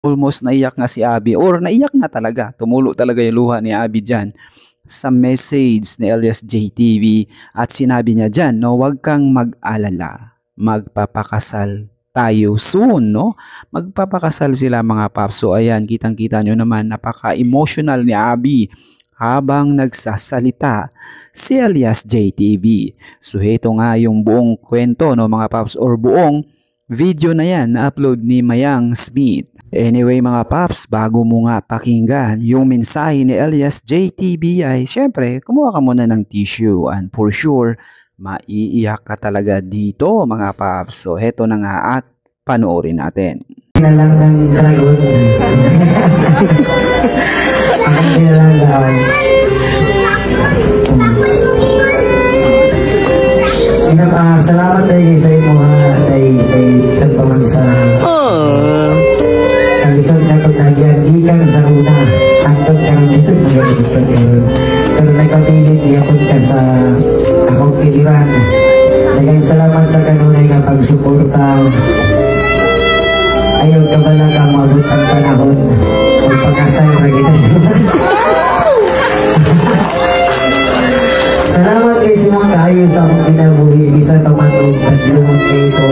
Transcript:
almost naiyak nga si Abby or naiyak na talaga. Tumulo talaga yung luha ni Abby dyan sa message ni Elias JTV at sinabi niya dyan, no, huwag kang mag-alala. Magpapakasal tayo soon, no? Magpapakasal sila mga paps. So ayan, kitang-kita nyo naman, napaka-emotional ni Abby habang nagsasalita si Elias JTV. So ito nga yung buong kwento, no mga paps, or buong video na yan na upload ni Mayang Smith. Anyway mga paps, bago mo nga pakinggan yung mensahe ni Elias JTV ay syempre kumuha ka muna ng tissue and for sure maiiyak ka talaga dito mga paps. So heto na nga at panoorin natin. Lang ng dragon. Ang nilalang. Salamat tayo sa imo ay sa pamansa. Kalisod na itong nagyan sa una. Angkot ka ng lisod na gano'n. Pero nagpapilit iyakot ka sa akong kiliran. Dagang salamat sa kanunay nga pagsuporta. Ayaw ka ba lang ang mabot ang panahon. Magpakasal na kita. Salamat kay silang kayo sa akong kinabuhi. Isa tamanong tatlong kayo ko.